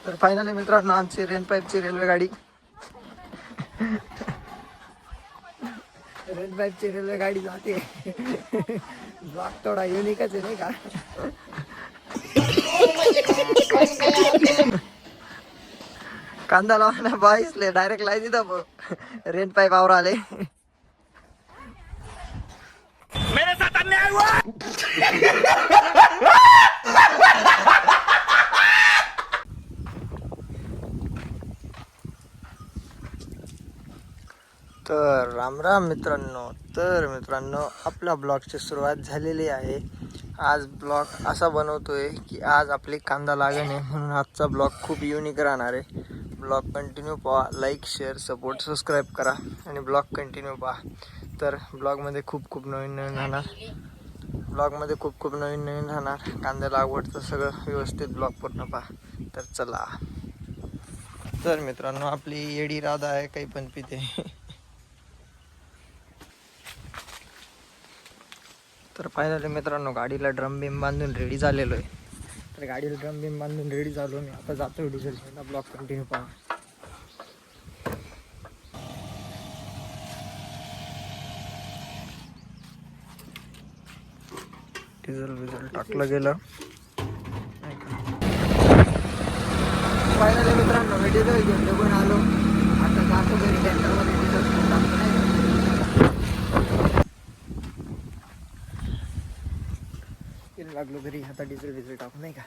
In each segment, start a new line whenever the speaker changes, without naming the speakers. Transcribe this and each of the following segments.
तर फायनली मित्रांनो आमची रेनपाईपची रेल्वे गाडी रेनपाईपची रेल्वे गाडी जाते. ब्लॉक थोडा युनिकच आहे नाही का. कांदा लावण्या बाईसले डायरेक्ट लाई दिदा रेन पाईप आवर आले. मेरे साथ अन्याय हुआ. तर राम राम मित्रांनो. तर मित्रांनो आपल्या ब्लॉगची सुरुवात झालेली आहे. आज ब्लॉग असा बनवतोय की आज आपली कांदा लागण आहे म्हणून आजचा ब्लॉग खूप युनिक राहणार आहे. ब्लॉग कंटिन्यू पहा, लाईक शेअर सपोर्ट सबस्क्राईब करा आणि ब्लॉग कंटिन्यू पहा. तर ब्लॉगमध्ये खूप नवीन राहणार. कांदा लागवडचं सगळं व्यवस्थित ब्लॉग पूर्ण पहा. तर चला. तर मित्रांनो आपली येडी राधा आहे, काही पण पिते. तर फायनली मित्रांनो गाडीला ड्रम बीम बांधून रेडी झालेलो आहे. तर गाडीला ड्रम बीम बांधून रेडी झालो मी. आता जातो डिझेल घ्यायला. ब्लॉग कंटिन्यू पहा. डिझेल टाकलं गेलं. फायनली मित्रांनो मी डिझेल घेऊन निघून आलो. आता जातो घरी टँकरमध्ये डिझेल घेऊन टाकतो नाही लागलो घरी. आता डिझेल टाकू नाही का.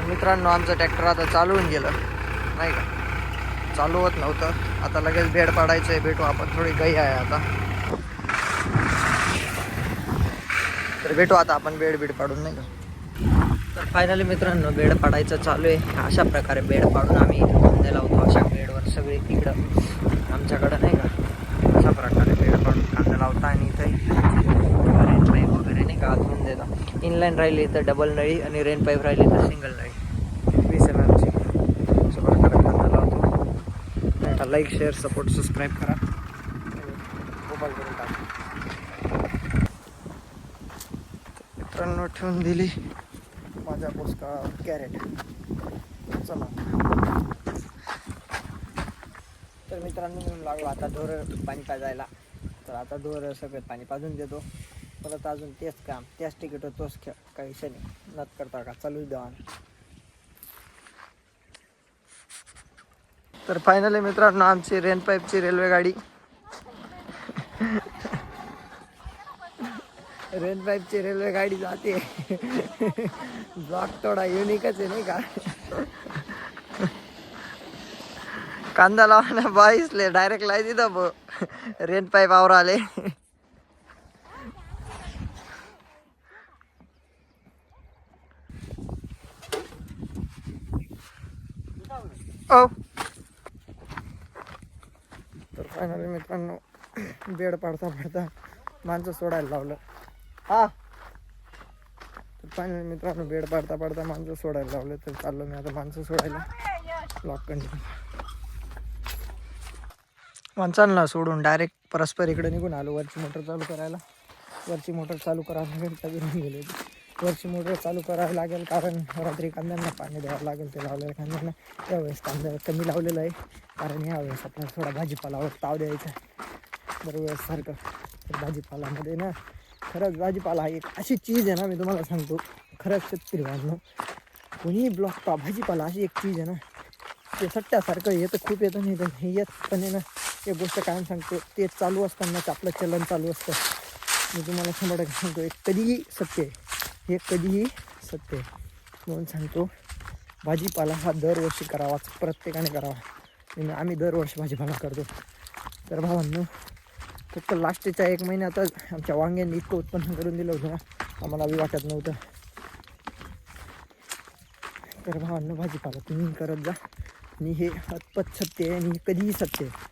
मित्रांनो आमचं ट्रॅक्टर आता चालू होऊन गेलं नाही का. चालू होत नव्हतं. आता लगेच बेड पाडायचं आहे. भेटू आपण. थोडी गई आहे आता. तर भेटू आता आपण बेड पाडून नाही का. तर फायनली मित्रांनो बेड पाडायचं चालू आहे. अशा प्रकारे बेड पाडून आम्ही कांदे लावतो. अशा बेडवर सगळे इकडं आमच्याकडं नाही का. अशा प्रकारे बेड पाडून कांदा लावता आणि इथे रेन पाईप वगैरे नाही का आतून देता. इनलाईन राहिली तर डबल नळी आणि रेन पाईप राहिली तर सिंगल नळी 20 mm ची. अशा प्रकारे कांदा लावतो नाही का. लाईक शेअर सपोर्ट सबस्क्राईब करा. मोबाईल करून टाका. मित्रांनो ठेवून दिली माझ्या पोस्का कॅरेट. चला. तर मित्रांनो म्हणून लागलो आता ढोर पाणी पाजायला. तर आता ढोर सगळं पाणी पाजून देतो. परत अजून तेच काम, त्याच तिकीट तोच खेळ. काही विषय नाही. नत करता का चालूच द्यावा. तर फायनली मित्रांनो आमची रेन पाईपची रेल्वे गाडी रेन पाईपची रेल्वे गाडी जाते. ब्लॉक थोडा युनिकच आहे नाही का. कांदा लावण्या बाईसले डायरेक्ट लाई दिदा रेन पाईप आवर आले. ओ तर फायनली मित्रांनो बेड पाडता माणसं सोडायला लावलं. हा तर फायनली मित्रांनो बेड पाडता माणसं सोडायला लावलं. तर चाललो मी आता माणसं सोडायला. Block continue. माणसांना सोडून डायरेक्ट परस्पर इकडे निघून आलो. वरची मोटर चालू करायला गेले. वरची मोटर चालू करावी लागेल कारण रात्री कांद्यांना पाणी द्यावं लागेल. ते लावलेल्या कांद्यांना यावेळेस कांदा कमी लावलेलं आहे कारण यावेळेस आपल्याला थोडा भाजीपालावर ताव द्यायचा आहे दरवेळेस सारखं. तर भाजीपालामध्ये ना खरंच भाजीपाला एक अशी चीज आहे ना, मी तुम्हाला सांगतो खरंच शेतकरी बांधव कोणी ब्लॉक भाजीपाला अशी एक चीज आहे ना, ते सट्ट्यासारखं येतं खूप येतं नाही तर हे येत पण आहे ना. एक गोष्ट कायम सांगतो, ते चालू असतानाच आपलं चलन चालू असतं. मी तुम्हाला 100% सांगतो हे कधीही सत्य आहे. म्हणून सांगतो भाजीपाला हा दरवर्षी करावाच, प्रत्येकाने करावा. आम्ही दरवर्षी भाजीपाला करतो. तर भावांनो फक्त लास्टच्या 1 महिन्यातच आमच्या वांग्यांनी इतकं उत्पन्न करून दिलं होतं ना, आम्हाला बी वाटत नव्हतं. तर भावांनो भाजीपाला तुम्ही करत जा. आणि हे अतपत सत्य आहे आणि कधीही सत्य आहे.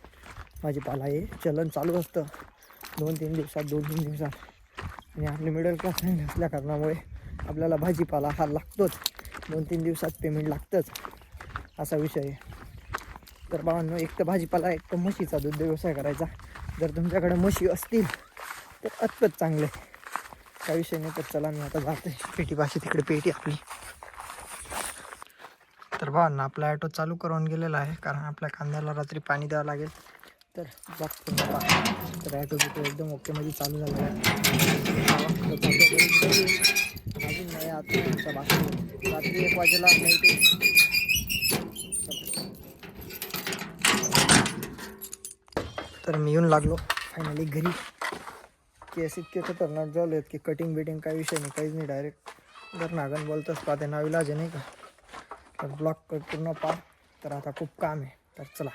भाजीपाला हे चलन चालू असतं 2-3 दिवसात. आणि आपले मिडल क्लास फॅमिली असल्या कारणामुळे आपल्याला भाजीपाला हा लागतोच. 2-3 दिवसात पेमेंट लागतंच असा विषय आहे. तर भावांनो एक तर भाजीपाला, एक तर म्हशीचा दूध व्यवसाय करायचा. जर तुमच्याकडे म्हशी असतील तर अत्पत चांगले, काही विषय नाही. तर चला मी आता जाते पेटीपाशी, तिकडे पेटी आपली. तर भावांना आपला ॲटो चालू करून गेलेला आहे, कारण आपल्या कांद्याला रात्री पाणी द्यावं लागेल. तर बघतो तर ॲटो बिटो एकदम ओकेमध्ये चालू झालेला आहे. अजून नाही आमचा बाकी, रात्री 1 वाजेला नाही. तर मी येऊन लागलो फायनली घरी. केस इतके खतरनाक झाले आहेत की कटिंग बिटिंग काही विषय नाही, काहीच नाही. डायरेक्ट जर नागन बोलतच पाहते नाविलाज आहे नाही का. तर ब्लॉक पूर्ण पा. तर आता खूप काम आहे, तर चला.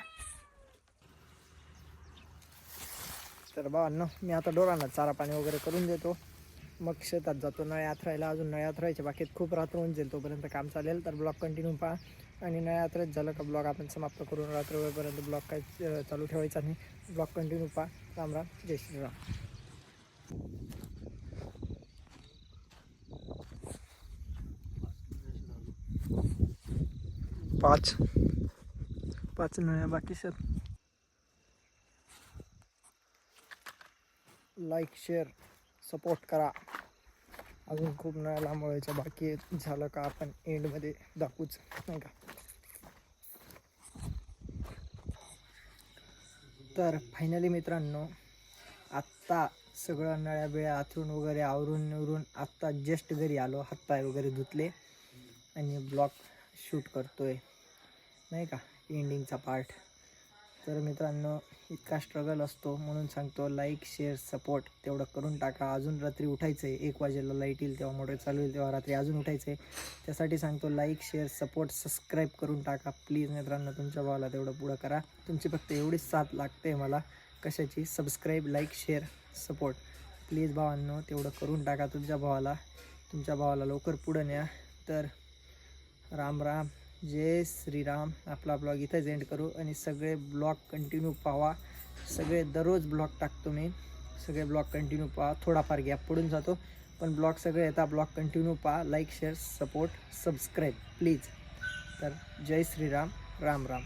तर भावांनो मी आता डोरांना चारा पाणी वगैरे करून देतो, मग शेतात जातो नळ्या आथरायला. अजून नळ्या आथरायच्या बाकीत खूप रात्र होऊन जाईल, तोपर्यंत काम चालेल. तर ब्लॉग कंटिन्यू पहा, आणि नळ्या आथरायच झालं का ब्लॉग आपण समाप्त करून रात्र वेळपर्यंत ब्लॉग काही चालू ठेवायचा नाही. ब्लॉग कंटिन्यू पहा. राम राम, जय श्रीराम. 5 नळ्या बाकी सर. लाईक शेअर सपोर्ट करा. अजून खूप नळ्या लांब व्हायच्या बाकी आहेत, झालं का आपण एंडमध्ये दाखवूच नाही का. तर फायनली मित्रांनो आत्ता सगळं नळ्या बिळ्या आथरून वगैरे आवरून निवरून आत्ता जस्ट घरी आलो, हातपाय वगैरे धुतले आणि ब्लॉग शूट करतोय नाही का, एंडिंगचा पार्ट. तर मित्रांनो इतका स्ट्रगल असतो, म्हणून सांगतो लाईक शेअर सपोर्ट तेवढं करून टाका. अजून रात्री उठायचं आहे, 1 वाजेला लाईट येईल तेव्हा, मोटर चालू होईल तेव्हा रात्री अजून उठायचं आहे. त्यासाठी सांगतो लाईक शेअर सपोर्ट सबस्क्राईब करून टाका प्लीज मित्रांनो. तुमच्या भावाला तेवढं पुढं करा. तुमची फक्त एवढीच साथ लागते मला. कशाची? Subscribe, like share support. Please भावांनो तेवढं करून टाका तुमच्या भावाला लवकर पुढं न्या. तर राम राम, जय श्रीराम. आपला ब्लॉग इथंच एंड करू, आणि सगळे ब्लॉग कंटिन्यू पाहा. सगळे दररोज ब्लॉग टाकतो मी, सगळे ब्लॉग कंटिन्यू पहा. थोडाफार गॅप पडून जातो, पण ब्लॉग सगळे येतात. ब्लॉग कंटिन्यू पहा. Like share support subscribe please. तर जय श्रीराम, राम राम.